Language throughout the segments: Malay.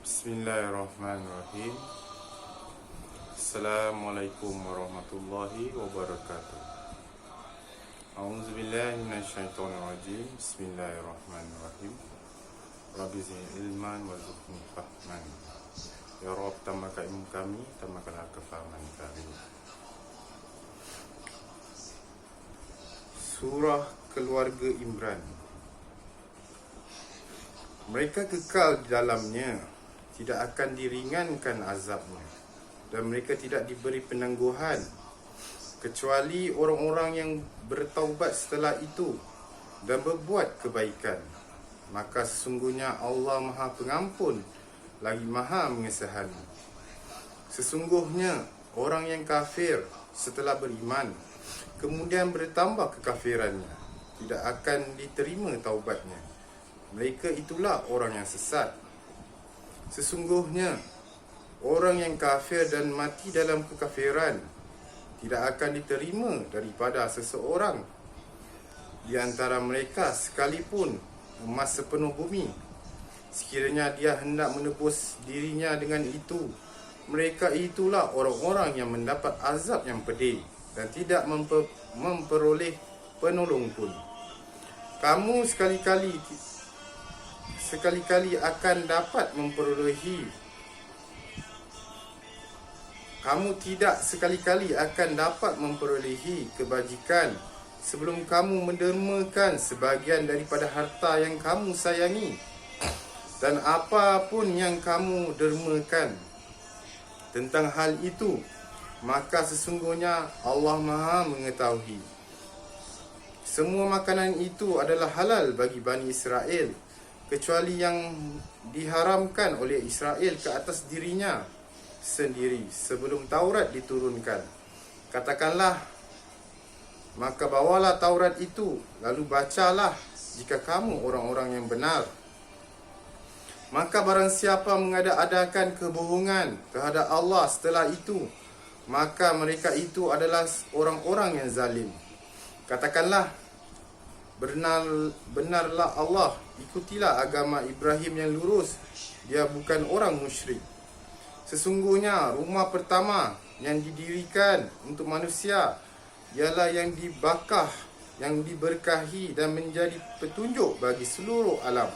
Bismillahirrahmanirrahim. Assalamualaikum warahmatullahi wabarakatuh. A'udzubillahi minasyaitonirrajim. Bismillahirrahmanirrahim. Rabbi zidni ilman warzuqni fahman. Ya Rabb, tambahkan ilmu kami, tambahkanlah kefahaman kami. Surah Keluarga Imran. Mereka kekal di dalamnya, tidak akan diringankan azabnya, dan mereka tidak diberi penangguhan kecuali orang-orang yang bertaubat setelah itu dan berbuat kebaikan. Maka sesungguhnya Allah Maha Pengampun lagi Maha Mengasihani. Sesungguhnya orang yang kafir setelah beriman kemudian bertambah kekafirannya, tidak akan diterima taubatnya. Mereka itulah orang yang sesat. Sesungguhnya orang yang kafir dan mati dalam kekafiran tidak akan diterima daripada seseorang di antara mereka sekalipun emas sepenuh bumi. Sekiranya dia hendak menebus dirinya dengan itu, mereka itulah orang-orang yang mendapat azab yang pedih dan tidak memperoleh penolong pun. Kamu sekali-kali akan dapat memperolehi kebajikan sebelum kamu mendermakan sebahagian daripada harta yang kamu sayangi dan apapun yang kamu dermakan tentang hal itu, maka sesungguhnya Allah Maha mengetahui. Semua makanan itu adalah halal bagi Bani Israel, kecuali yang diharamkan oleh Israel ke atas dirinya sendiri sebelum Taurat diturunkan. Katakanlah, maka bawalah Taurat itu, lalu bacalah jika kamu orang-orang yang benar. Maka barang siapa mengada-adakan kebohongan terhadap Allah setelah itu, maka mereka itu adalah orang-orang yang zalim. Katakanlah, benarlah Allah, ikutilah agama Ibrahim yang lurus, dia bukan orang musyrik. Sesungguhnya rumah pertama yang didirikan untuk manusia ialah yang dibakah, yang diberkahi dan menjadi petunjuk bagi seluruh alam.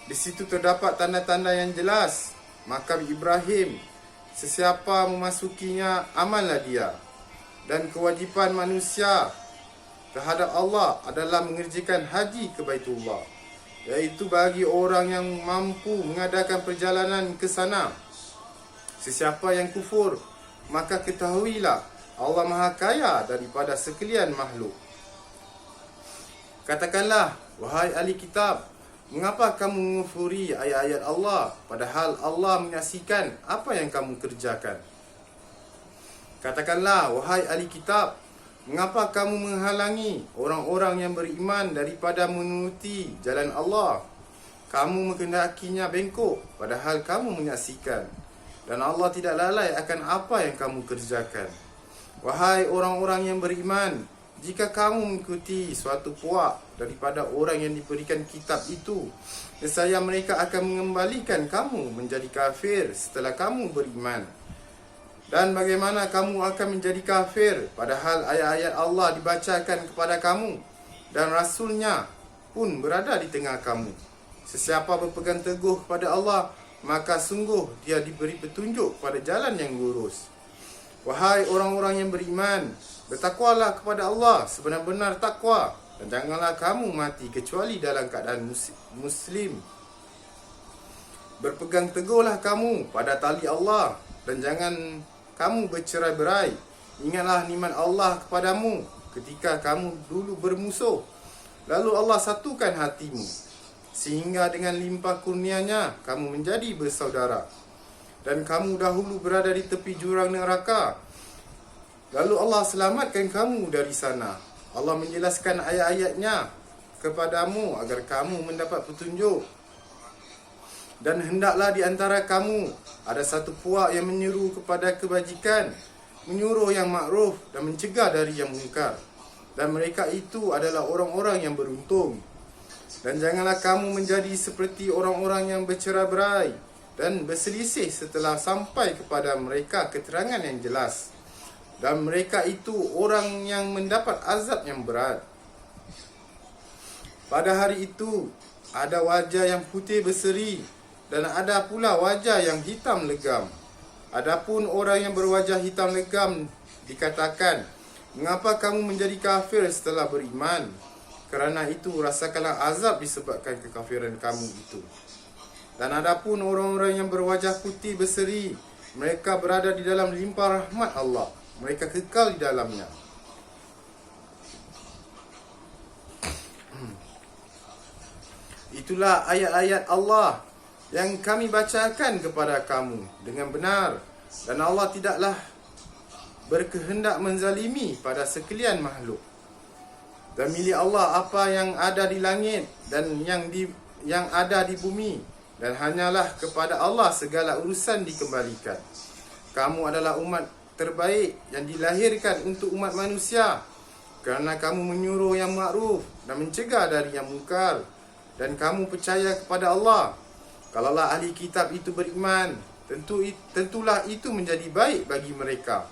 Di situ terdapat tanda-tanda yang jelas. Makam Ibrahim, sesiapa memasukinya, amanlah dia. Dan kewajipan manusia terhadap Allah adalah mengerjakan haji ke Baitullah, iaitu bagi orang yang mampu mengadakan perjalanan ke sana. Sesiapa yang kufur, maka ketahuilah Allah Maha Kaya daripada sekalian makhluk. Katakanlah, wahai ahli kitab, mengapa kamu mengufuri ayat-ayat Allah, padahal Allah menyaksikan apa yang kamu kerjakan? Katakanlah, wahai ahli kitab, mengapa kamu menghalangi orang-orang yang beriman daripada menuruti jalan Allah? Kamu menghendakinya bengkok, padahal kamu menyaksikan. Dan Allah tidak lalai akan apa yang kamu kerjakan. Wahai orang-orang yang beriman, jika kamu mengikuti suatu puak daripada orang yang diberikan kitab itu, nescaya mereka akan mengembalikan kamu menjadi kafir setelah kamu beriman. Dan bagaimana kamu akan menjadi kafir padahal ayat-ayat Allah dibacakan kepada kamu dan Rasulnya pun berada di tengah kamu? Sesiapa berpegang teguh kepada Allah, maka sungguh dia diberi petunjuk pada jalan yang lurus. Wahai orang-orang yang beriman, bertakwalah kepada Allah sebenar-benar takwa, dan janganlah kamu mati kecuali dalam keadaan muslim. Berpegang teguhlah kamu pada tali Allah, dan jangan kamu bercerai-berai. Ingatlah nikmat Allah kepadamu ketika kamu dulu bermusuh, lalu Allah satukan hatimu, sehingga dengan limpah kurnianya kamu menjadi bersaudara. Dan kamu dahulu berada di tepi jurang neraka, lalu Allah selamatkan kamu dari sana. Allah menjelaskan ayat-ayatnya kepadamu agar kamu mendapat petunjuk. Dan hendaklah di antara kamu ada satu puak yang menyeru kepada kebajikan, menyuruh yang makruf dan mencegah dari yang mungkar. Dan mereka itu adalah orang-orang yang beruntung. Dan janganlah kamu menjadi seperti orang-orang yang bercerai-berai, dan berselisih setelah sampai kepada mereka keterangan yang jelas. Dan mereka itu orang yang mendapat azab yang berat. Pada hari itu, ada wajah yang putih berseri dan ada pula wajah yang hitam legam. Adapun orang yang berwajah hitam legam dikatakan, "Mengapa kamu menjadi kafir setelah beriman? Kerana itu rasakanlah azab disebabkan kekafiran kamu itu." Dan adapun orang-orang yang berwajah putih berseri, mereka berada di dalam limpah rahmat Allah. Mereka kekal di dalamnya. Itulah ayat-ayat Allah yang kami bacakan kepada kamu dengan benar. Dan Allah tidaklah berkehendak menzalimi pada sekalian makhluk. Dan milik Allah apa yang ada di langit dan yang ada di bumi. Dan hanyalah kepada Allah segala urusan dikembalikan. Kamu adalah umat terbaik yang dilahirkan untuk umat manusia, kerana kamu menyuruh yang makruf dan mencegah dari yang mungkar, dan kamu percaya kepada Allah. Kalaulah ahli kitab itu beriman, tentulah itu menjadi baik bagi mereka.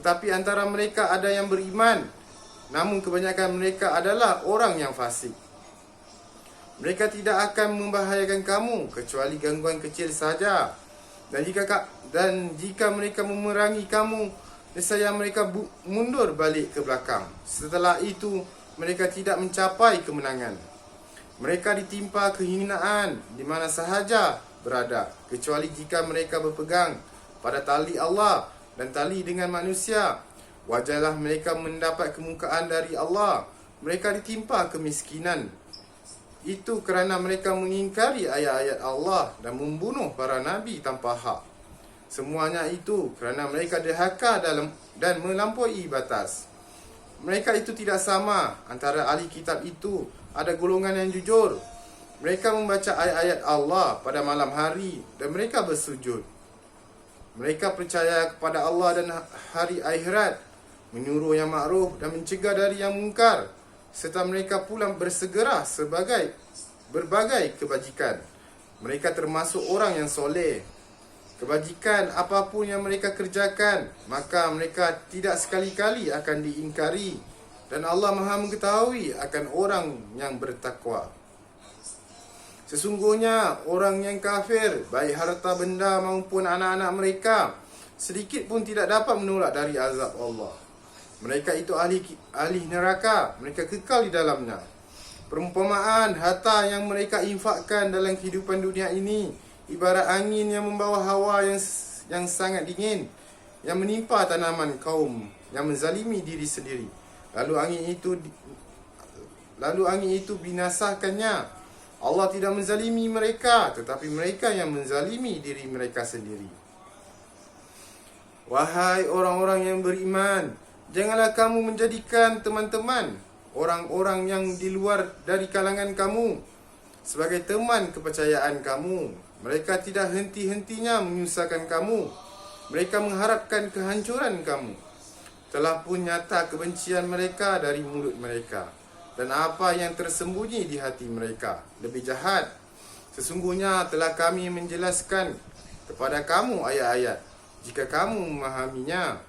Tetapi antara mereka ada yang beriman, namun kebanyakan mereka adalah orang yang fasik. Mereka tidak akan membahayakan kamu kecuali gangguan kecil saja. Dan jika mereka memerangi kamu, nescaya mereka mundur balik ke belakang. Setelah itu, mereka tidak mencapai kemenangan. Mereka ditimpa kehinaan di mana sahaja berada, kecuali jika mereka berpegang pada tali Allah dan tali dengan manusia. Wajarlah mereka mendapat kemukaan dari Allah. Mereka ditimpa kemiskinan. Itu kerana mereka mengingkari ayat-ayat Allah dan membunuh para nabi tanpa hak. Semuanya itu kerana mereka derhaka dan melampaui batas. Mereka itu tidak sama. Antara ahli kitab itu ada golongan yang jujur. Mereka membaca ayat-ayat Allah pada malam hari dan mereka bersujud. Mereka percaya kepada Allah dan hari akhirat, menyuruh yang makruf dan mencegah dari yang mungkar, serta mereka pula bersegera sebagai berbagai kebajikan. Mereka termasuk orang yang soleh. Kebajikan apapun yang mereka kerjakan, maka mereka tidak sekali-kali akan diingkari. Dan Allah Maha mengetahui akan orang yang bertakwa. Sesungguhnya orang yang kafir, baik harta benda maupun anak-anak mereka, sedikit pun tidak dapat menolak dari azab Allah. Mereka itu ahli neraka, mereka kekal di dalamnya. Perumpamaan harta yang mereka infakkan dalam kehidupan dunia ini ibarat angin yang membawa hawa yang sangat dingin yang menimpa tanaman kaum yang menzalimi diri sendiri. Lalu angin itu binasakannya. Allah tidak menzalimi mereka, tetapi mereka yang menzalimi diri mereka sendiri. Wahai orang-orang yang beriman, janganlah kamu menjadikan teman-teman orang-orang yang di luar dari kalangan kamu sebagai teman kepercayaan kamu. Mereka tidak henti-hentinya menyusahkan kamu. Mereka mengharapkan kehancuran kamu. Telah pun nyata kebencian mereka dari mulut mereka, dan apa yang tersembunyi di hati mereka lebih jahat. Sesungguhnya telah kami menjelaskan kepada kamu ayat-ayat, jika kamu memahaminya.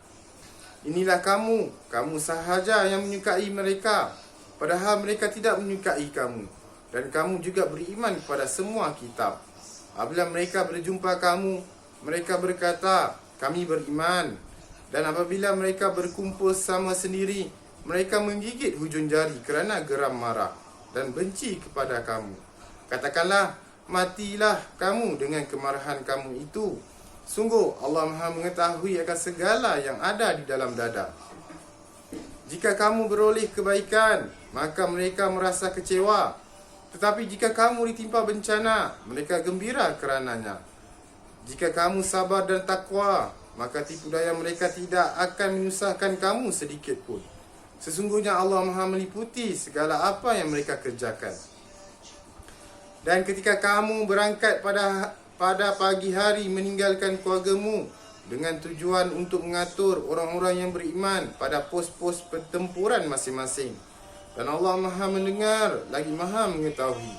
Inilah kamu sahaja yang menyukai mereka, padahal mereka tidak menyukai kamu. Dan kamu juga beriman kepada semua kitab. Apabila mereka berjumpa kamu, mereka berkata, kami beriman. Dan apabila mereka berkumpul sama sendiri, mereka menggigit hujung jari kerana geram marah dan benci kepada kamu. Katakanlah, matilah kamu dengan kemarahan kamu itu. Sungguh Allah Maha mengetahui akan segala yang ada di dalam dada. Jika kamu beroleh kebaikan, maka mereka merasa kecewa. Tetapi jika kamu ditimpa bencana, mereka gembira kerananya. Jika kamu sabar dan takwa, maka tipu daya mereka tidak akan menyusahkan kamu sedikit pun. Sesungguhnya Allah Maha meliputi segala apa yang mereka kerjakan. Dan ketika kamu berangkat pada pagi hari meninggalkan keluargamu dengan tujuan untuk mengatur orang-orang yang beriman pada pos-pos pertempuran masing-masing. Dan Allah Maha mendengar lagi Maha mengetahui.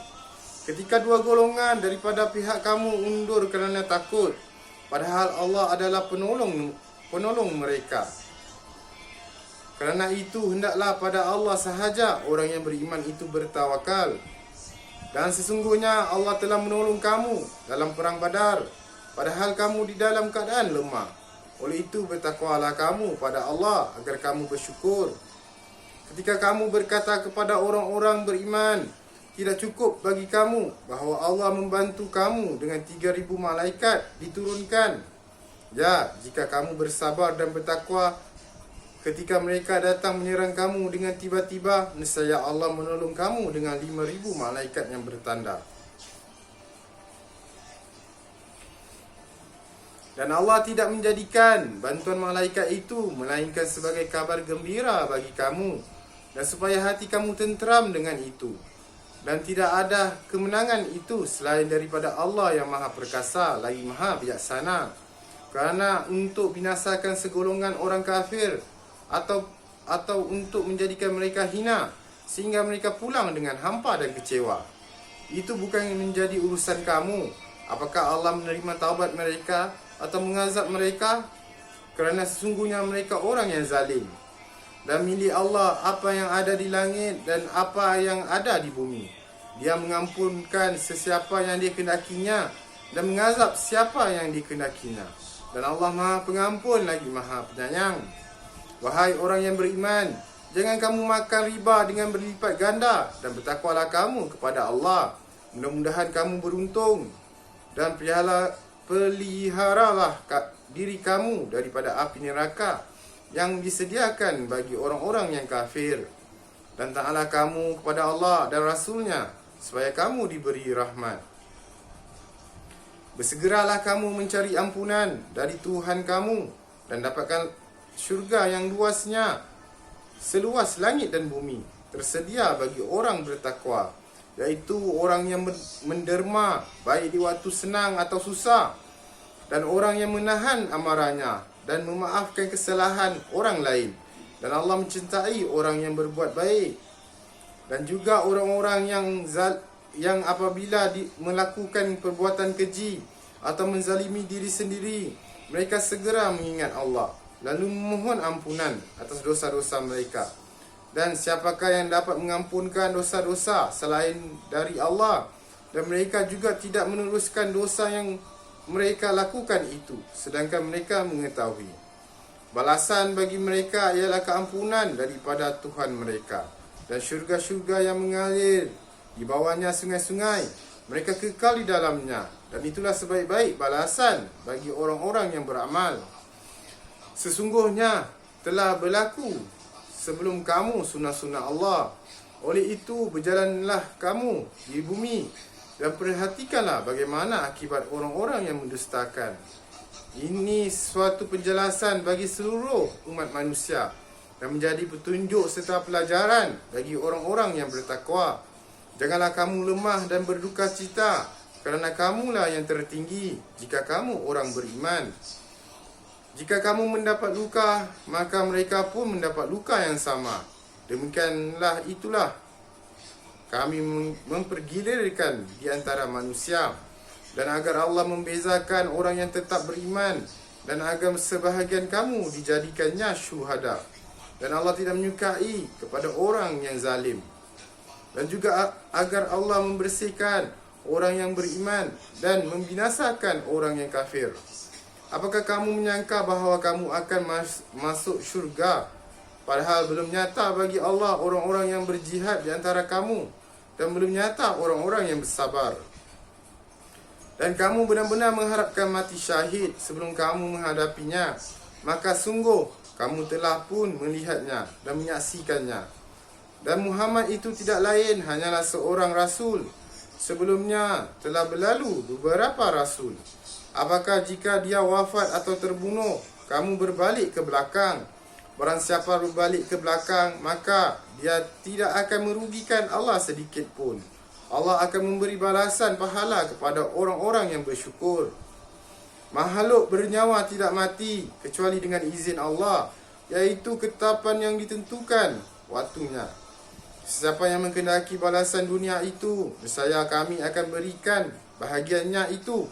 Ketika dua golongan daripada pihak kamu undur kerana takut, padahal Allah adalah penolong mereka. Kerana itu hendaklah pada Allah sahaja orang yang beriman itu bertawakal. Dan sesungguhnya Allah telah menolong kamu dalam perang Badar, padahal kamu di dalam keadaan lemah. Oleh itu bertakwalah kamu pada Allah agar kamu bersyukur. Ketika kamu berkata kepada orang-orang beriman, tidak cukup bagi kamu bahawa Allah membantu kamu dengan 3,000 malaikat diturunkan. Ya, jika kamu bersabar dan bertakwa, ketika mereka datang menyerang kamu dengan tiba-tiba, nescaya Allah menolong kamu dengan 5,000 malaikat yang bertanda. Dan Allah tidak menjadikan bantuan malaikat itu melainkan sebagai kabar gembira bagi kamu, dan supaya hati kamu tenteram dengan itu. Dan tidak ada kemenangan itu selain daripada Allah yang Maha Perkasa lagi Maha Bijaksana. Kerana untuk binasakan segolongan orang kafir atau untuk menjadikan mereka hina sehingga mereka pulang dengan hampa dan kecewa. Itu bukan menjadi urusan kamu. Apakah Allah menerima taubat mereka atau mengazab mereka? Kerana sesungguhnya mereka orang yang zalim. Dan milik Allah apa yang ada di langit dan apa yang ada di bumi. Dia mengampunkan sesiapa yang dikehendakinya dan mengazab siapa yang dikehendakinya. Dan Allah Maha Pengampun lagi Maha Penyayang. Wahai orang yang beriman, jangan kamu makan riba dengan berlipat ganda, dan bertakwalah kamu kepada Allah. Mudah-mudahan kamu beruntung. Dan peliharalah diri kamu daripada api neraka yang disediakan bagi orang-orang yang kafir. Dan taatlah kamu kepada Allah dan Rasulnya supaya kamu diberi rahmat. Bersegeralah kamu mencari ampunan dari Tuhan kamu dan dapatkan syurga yang luasnya seluas langit dan bumi, tersedia bagi orang bertakwa, iaitu orang yang menderma baik di waktu senang atau susah, dan orang yang menahan amarahnya dan memaafkan kesalahan orang lain. Dan Allah mencintai orang yang berbuat baik. Dan juga orang-orang yang apabila melakukan perbuatan keji atau menzalimi diri sendiri, mereka segera mengingat Allah, lalu memohon ampunan atas dosa-dosa mereka. Dan siapakah yang dapat mengampunkan dosa-dosa selain dari Allah? Dan mereka juga tidak meneruskan dosa yang mereka lakukan itu, sedangkan mereka mengetahui. Balasan bagi mereka ialah keampunan daripada Tuhan mereka, dan syurga-syurga yang mengalir di bawahnya sungai-sungai. Mereka kekal di dalamnya, dan itulah sebaik-baik balasan bagi orang-orang yang beramal. Sesungguhnya telah berlaku sebelum kamu sunnah-sunnah Allah. Oleh itu berjalanlah kamu di bumi dan perhatikanlah bagaimana akibat orang-orang yang mendustakan. Ini suatu penjelasan bagi seluruh umat manusia dan menjadi petunjuk serta pelajaran bagi orang-orang yang bertakwa. Janganlah kamu lemah dan berduka cita, kerana kamulah yang tertinggi jika kamu orang beriman. Jika kamu mendapat luka, maka mereka pun mendapat luka yang sama. Demikianlah itulah kami mempergilirkan di antara manusia, dan agar Allah membezakan orang yang tetap beriman, dan agar sebahagian kamu dijadikannya syuhada. Dan Allah tidak menyukai kepada orang yang zalim. Dan juga agar Allah membersihkan orang yang beriman dan membinasakan orang yang kafir. Apakah kamu menyangka bahawa kamu akan masuk syurga, padahal belum nyata bagi Allah orang-orang yang berjihad di antara kamu, dan belum nyata orang-orang yang bersabar. Dan kamu benar-benar mengharapkan mati syahid sebelum kamu menghadapinya, maka sungguh kamu telah pun melihatnya dan menyaksikannya. Dan Muhammad itu tidak lain hanyalah seorang rasul. Sebelumnya telah berlalu beberapa rasul. Apakah jika dia wafat atau terbunuh, kamu berbalik ke belakang? Barang siapa berbalik ke belakang, maka dia tidak akan merugikan Allah sedikit pun. Allah akan memberi balasan pahala kepada orang-orang yang bersyukur. Makhluk bernyawa tidak mati kecuali dengan izin Allah, iaitu ketetapan yang ditentukan waktunya. Sesiapa yang menghendaki balasan dunia itu, nescaya kami akan berikan bahagiannya itu.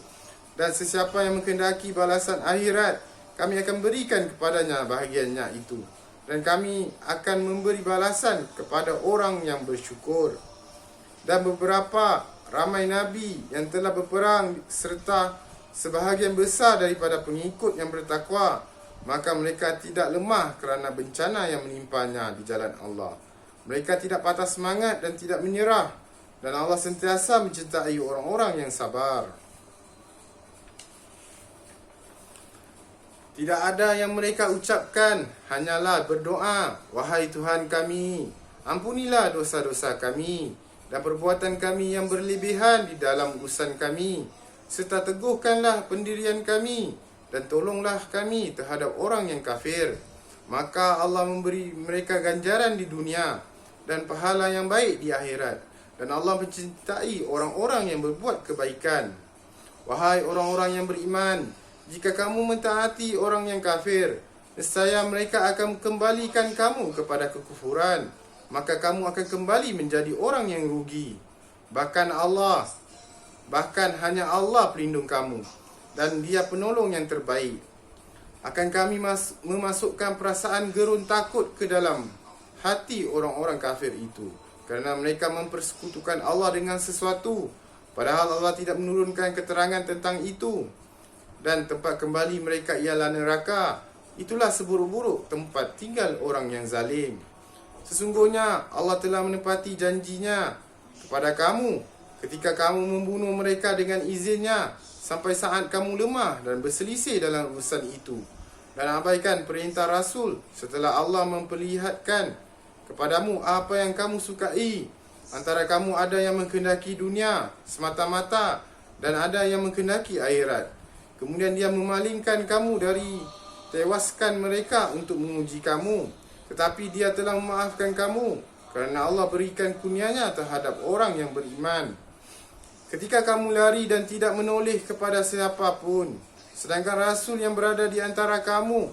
Dan sesiapa yang menghendaki balasan akhirat, kami akan berikan kepadanya bahagiannya itu. Dan kami akan memberi balasan kepada orang yang bersyukur. Dan beberapa ramai Nabi yang telah berperang serta sebahagian besar daripada pengikut yang bertakwa, maka mereka tidak lemah kerana bencana yang menimpanya di jalan Allah. Mereka tidak patah semangat dan tidak menyerah. Dan Allah sentiasa mencintai orang-orang yang sabar. Tidak ada yang mereka ucapkan, hanyalah berdoa, wahai Tuhan kami, ampunilah dosa-dosa kami dan perbuatan kami yang berlebihan di dalam urusan kami, serta teguhkanlah pendirian kami dan tolonglah kami terhadap orang yang kafir. Maka Allah memberi mereka ganjaran di dunia dan pahala yang baik di akhirat. Dan Allah mencintai orang-orang yang berbuat kebaikan. Wahai orang-orang yang beriman, jika kamu mentaati orang yang kafir, nescaya mereka akan kembalikan kamu kepada kekufuran. Maka kamu akan kembali menjadi orang yang rugi. Bahkan hanya Allah pelindung kamu, dan Dia penolong yang terbaik. Akan kami memasukkan perasaan gerun takut ke dalam hati orang-orang kafir itu, kerana mereka mempersekutukan Allah dengan sesuatu, padahal Allah tidak menurunkan keterangan tentang itu. Dan tempat kembali mereka ialah neraka. Itulah seburuk-buruk tempat tinggal orang yang zalim. Sesungguhnya Allah telah menepati janjinya kepada kamu ketika kamu membunuh mereka dengan izinnya, sampai saat kamu lemah dan berselisih dalam urusan itu, dan abaikan perintah Rasul setelah Allah memperlihatkan kepadamu apa yang kamu sukai. Antara kamu ada yang menghendaki dunia semata-mata, dan ada yang menghendaki akhirat. Kemudian Dia memalingkan kamu dari tewaskan mereka untuk menguji kamu. Tetapi Dia telah memaafkan kamu, kerana Allah berikan kurnia-Nya terhadap orang yang beriman. Ketika kamu lari dan tidak menoleh kepada siapapun, sedangkan Rasul yang berada di antara kamu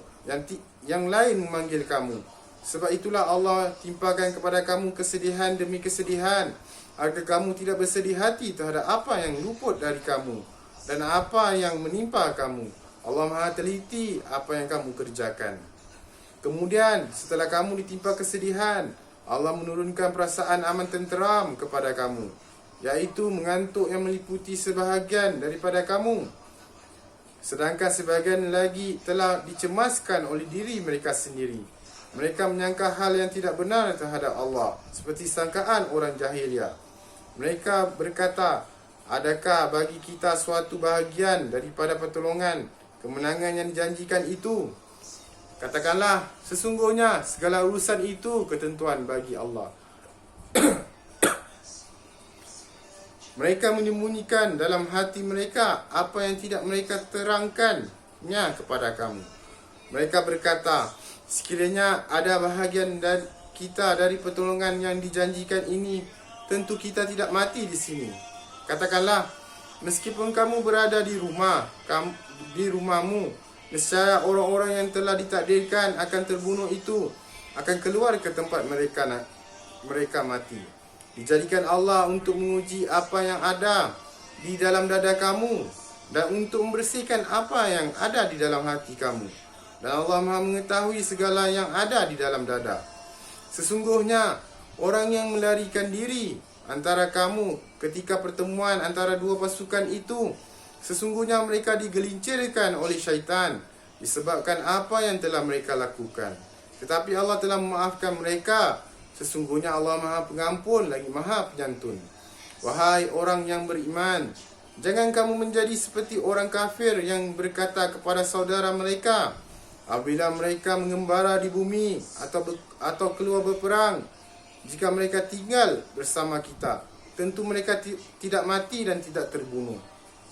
yang lain memanggil kamu. Sebab itulah Allah timpakan kepada kamu kesedihan demi kesedihan, agar kamu tidak bersedih hati terhadap apa yang luput dari kamu dan apa yang menimpa kamu. Allah Maha teliti apa yang kamu kerjakan. Kemudian setelah kamu ditimpa kesedihan, Allah menurunkan perasaan aman tenteram kepada kamu, iaitu mengantuk yang meliputi sebahagian daripada kamu, sedangkan sebahagian lagi telah dicemaskan oleh diri mereka sendiri. Mereka menyangka hal yang tidak benar terhadap Allah, seperti sangkaan orang jahiliah. Mereka berkata, adakah bagi kita suatu bahagian daripada pertolongan kemenangan yang dijanjikan itu? Katakanlah, sesungguhnya segala urusan itu ketentuan bagi Allah. Mereka menyembunyikan dalam hati mereka apa yang tidak mereka terangkannya kepada kamu. Mereka berkata, sekiranya ada bahagian kita dari pertolongan yang dijanjikan ini, tentu kita tidak mati di sini. Katakanlah, meskipun kamu berada di rumahmu, nescaya orang-orang yang telah ditakdirkan akan terbunuh itu akan keluar ke tempat mereka mati. Dijadikan Allah untuk menguji apa yang ada di dalam dada kamu dan untuk membersihkan apa yang ada di dalam hati kamu. Dan Allah Maha mengetahui segala yang ada di dalam dada. Sesungguhnya orang yang melarikan diri antara kamu ketika pertemuan antara dua pasukan itu, sesungguhnya mereka digelincirkan oleh syaitan disebabkan apa yang telah mereka lakukan. Tetapi Allah telah memaafkan mereka. Sesungguhnya Allah Maha Pengampun lagi Maha Penyantun. Wahai orang yang beriman, jangan kamu menjadi seperti orang kafir yang berkata kepada saudara mereka apabila mereka mengembara di bumi atau keluar berperang, jika mereka tinggal bersama kita, tentu mereka tidak mati dan tidak terbunuh.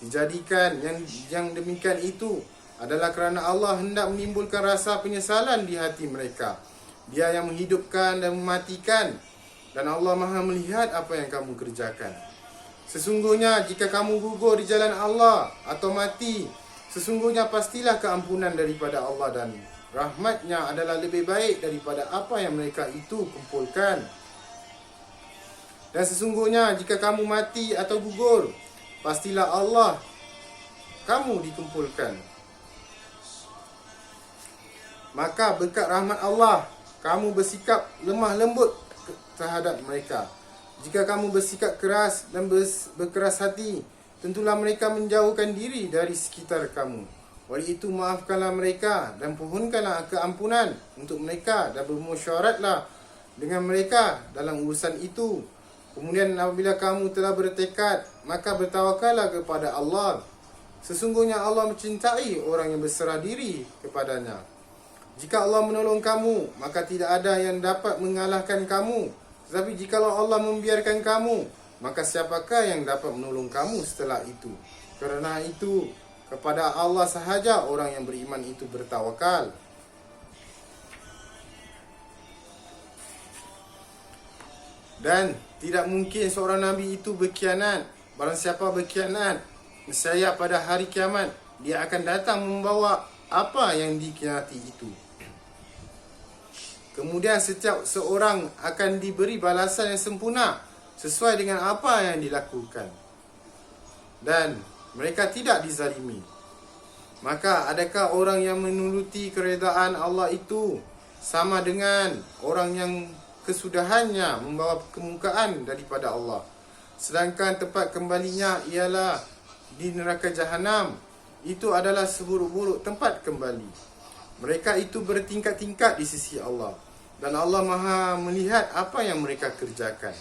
Dijadikan yang demikian itu adalah kerana Allah hendak menimbulkan rasa penyesalan di hati mereka. Dia yang menghidupkan dan mematikan, dan Allah Maha melihat apa yang kamu kerjakan. Sesungguhnya jika kamu gugur di jalan Allah atau mati, sesungguhnya pastilah keampunan daripada Allah dan rahmat-Nya adalah lebih baik daripada apa yang mereka itu kumpulkan. Dan sesungguhnya jika kamu mati atau gugur, pastilah Allah kamu dikumpulkan. Maka berkat rahmat Allah, kamu bersikap lemah lembut terhadap mereka. Jika kamu bersikap keras dan berkeras hati, tentulah mereka menjauhkan diri dari sekitar kamu. Oleh itu maafkanlah mereka dan pohonkanlah keampunan untuk mereka dan bermusyawaratlah dengan mereka dalam urusan itu. Kemudian apabila kamu telah bertekad, maka bertawakallah kepada Allah. Sesungguhnya Allah mencintai orang yang berserah diri kepadanya. Jika Allah menolong kamu, maka tidak ada yang dapat mengalahkan kamu. Tetapi jikalau Allah membiarkan kamu, maka siapakah yang dapat menolong kamu setelah itu? Kerana itu, kepada Allah sahaja orang yang beriman itu bertawakal. Dan tidak mungkin seorang Nabi itu berkhianat. Barang siapa berkhianat, nescaya pada hari kiamat, dia akan datang membawa apa yang dikhianati itu. Kemudian setiap seorang akan diberi balasan yang sempurna sesuai dengan apa yang dilakukan. Dan mereka tidak dizalimi. Maka adakah orang yang menuruti keredaan Allah itu sama dengan orang yang kesudahannya membawa kemukaan daripada Allah, sedangkan tempat kembalinya ialah di neraka jahanam? Itu adalah seburuk-buruk tempat kembali. Mereka itu bertingkat-tingkat di sisi Allah, dan Allah Maha melihat apa yang mereka kerjakan.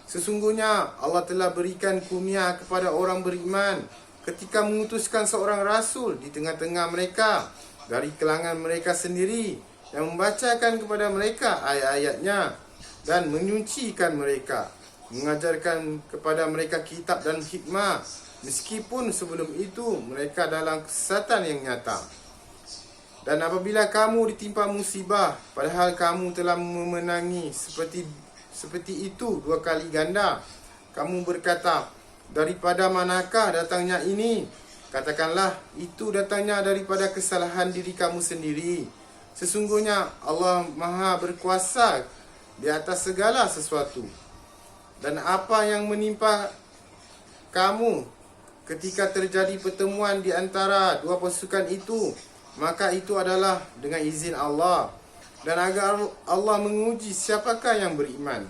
Sesungguhnya Allah telah berikan kurnia kepada orang beriman ketika mengutuskan seorang rasul di tengah-tengah mereka dari kalangan mereka sendiri, yang membacakan kepada mereka ayat-ayatnya dan menyucikan mereka, mengajarkan kepada mereka kitab dan hikmah, meskipun sebelum itu mereka dalam kesesatan yang nyata. Dan apabila kamu ditimpa musibah, padahal kamu telah memenangi seperti itu 2 kali ganda, kamu berkata, daripada manakah datangnya ini? Katakanlah, itu datangnya daripada kesalahan diri kamu sendiri. Sesungguhnya Allah Maha berkuasa di atas segala sesuatu. Dan apa yang menimpa kamu ketika terjadi pertemuan di antara dua pasukan itu, maka itu adalah dengan izin Allah, dan agar Allah menguji siapakah yang beriman.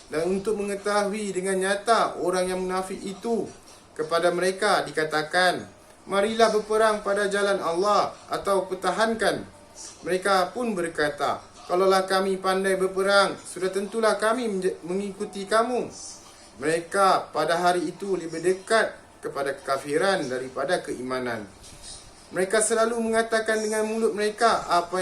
Dan untuk mengetahui dengan nyata orang yang munafik itu, kepada mereka dikatakan, marilah berperang pada jalan Allah atau pertahankan. Mereka pun berkata, kalaulah kami pandai berperang, sudah tentulah kami mengikuti kamu. Mereka pada hari itu lebih dekat kepada kekafiran daripada keimanan. Mereka selalu mengatakan dengan mulut mereka apa yang